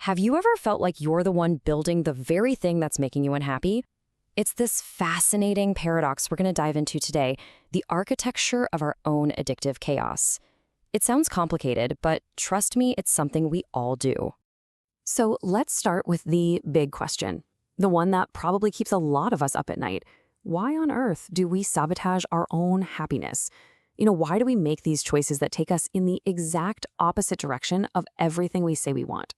Have you ever felt like you're the one building the very thing that's making you unhappy? It's this fascinating paradox we're going to dive into today, the architecture of our own addictive chaos. It sounds complicated, but trust me, it's something we all do. So let's start with the big question, the one that probably keeps a lot of us up at night. Why on earth do we sabotage our own happiness? Why do we make these choices that take us in the exact opposite direction of everything we say we want?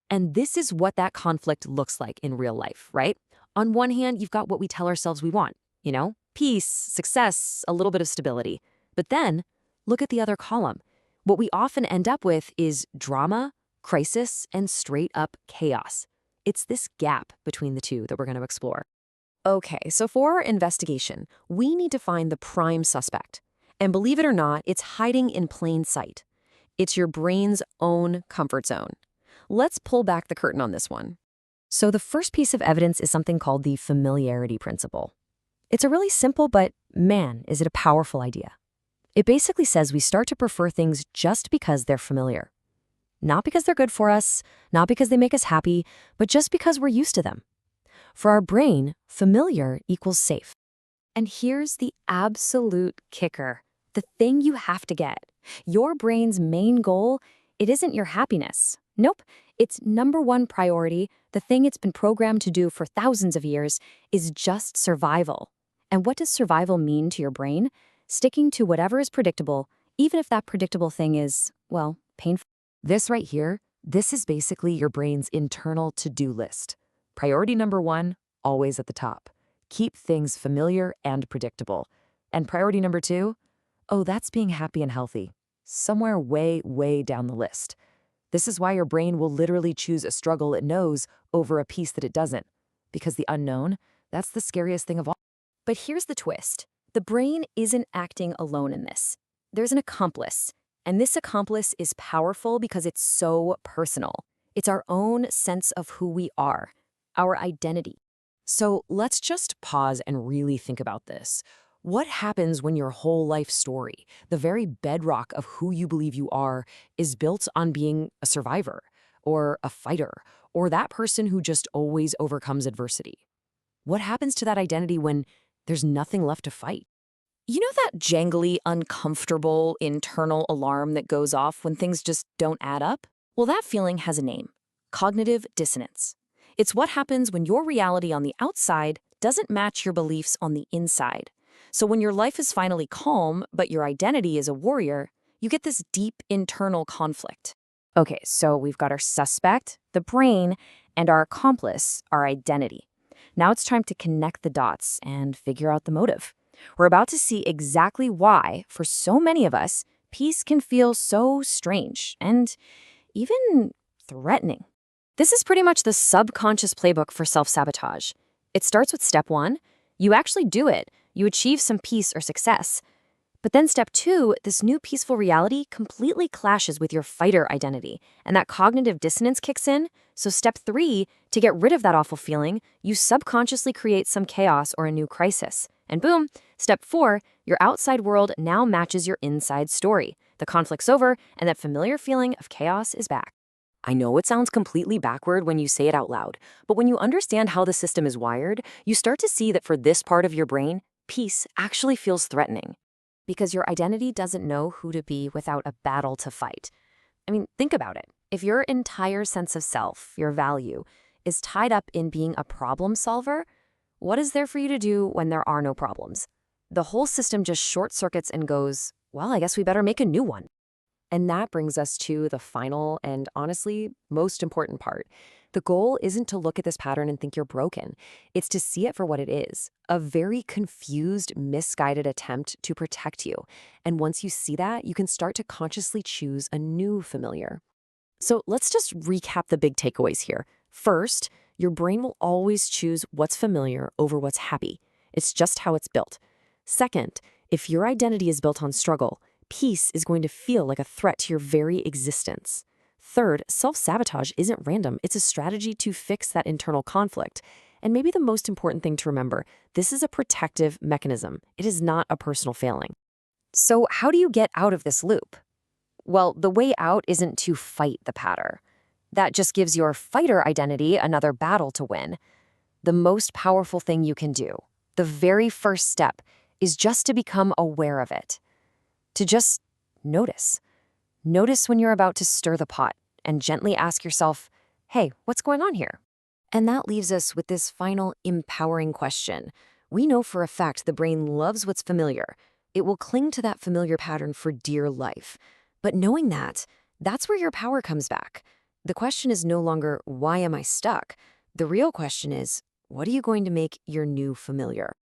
And this is what that conflict looks like in real life, right? On one hand, you've got what we tell ourselves we want, peace, success, a little bit of stability. But then, look at the other column. What we often end up with is drama, crisis, and straight-up chaos. It's this gap between the two that we're going to explore. Okay, so for our investigation, we need to find the prime suspect. And believe it or not, it's hiding in plain sight. It's your brain's own comfort zone. Let's pull back the curtain on this one. So the first piece of evidence is something called the familiarity principle. It's a really simple, but man, is it a powerful idea. It basically says we start to prefer things just because they're familiar. Not because they're good for us, not because they make us happy, but just because we're used to them. For our brain, familiar equals safe. And here's the absolute kicker, the thing you have to get. Your brain's main goal, it isn't your happiness. Nope, its number one priority, the thing it's been programmed to do for thousands of years, is just survival. And what does survival mean to your brain? Sticking to whatever is predictable, even if that predictable thing is, well, painful. This right here, this is basically your brain's internal to-do list. Priority number one, always at the top. Keep things familiar and predictable. And priority number two, oh, that's being happy and healthy. Somewhere way, way down the list. This is why your brain will literally choose a struggle it knows over a peace that it doesn't. Because the unknown, that's the scariest thing of all. But here's the twist. The brain isn't acting alone in this. There's an accomplice. And this accomplice is powerful because it's so personal. It's our own sense of who we are, our identity. So let's just pause and really think about this. What happens when your whole life story, the very bedrock of who you believe you are, is built on being a survivor, or a fighter, or that person who just always overcomes adversity? What happens to that identity when there's nothing left to fight? You know that jangly, uncomfortable internal alarm that goes off when things just don't add up? Well, that feeling has a name: cognitive dissonance. It's what happens when your reality on the outside doesn't match your beliefs on the inside. So when your life is finally calm, but your identity is a warrior, you get this deep internal conflict. Okay, so we've got our suspect, the brain, and our accomplice, our identity. Now it's time to connect the dots and figure out the motive. We're about to see exactly why, for so many of us, peace can feel so strange and even threatening. This is pretty much the subconscious playbook for self-sabotage. It starts with step one. You actually do it. You achieve some peace or success. But then step two, this new peaceful reality completely clashes with your fighter identity, and that cognitive dissonance kicks in. So step three, to get rid of that awful feeling, you subconsciously create some chaos or a new crisis. And boom, step four, your outside world now matches your inside story. The conflict's over, and that familiar feeling of chaos is back. I know it sounds completely backward when you say it out loud, but when you understand how the system is wired, you start to see that for this part of your brain, peace actually feels threatening. Because your identity doesn't know who to be without a battle to fight. I mean, think about it. If your entire sense of self, your value, is tied up in being a problem solver, what is there for you to do when there are no problems? The whole system just short circuits and goes, well, I guess we better make a new one. And that brings us to the final and honestly most important part. The goal isn't to look at this pattern and think you're broken. It's to see it for what it is, a very confused, misguided attempt to protect you. And once you see that, you can start to consciously choose a new familiar. So let's just recap the big takeaways here. First, your brain will always choose what's familiar over what's happy. It's just how it's built. Second, if your identity is built on struggle, peace is going to feel like a threat to your very existence. Third, self-sabotage isn't random. It's a strategy to fix that internal conflict. And maybe the most important thing to remember, this is a protective mechanism. It is not a personal failing. So how do you get out of this loop? Well, the way out isn't to fight the pattern. That just gives your fighter identity another battle to win. The most powerful thing you can do, the very first step, is just to become aware of it. To just notice. Notice when you're about to stir the pot and gently ask yourself, hey, what's going on here? And that leaves us with this final empowering question. We know for a fact the brain loves what's familiar. It will cling to that familiar pattern for dear life. But knowing that, that's where your power comes back. The question is no longer, why am I stuck? The real question is, what are you going to make your new familiar?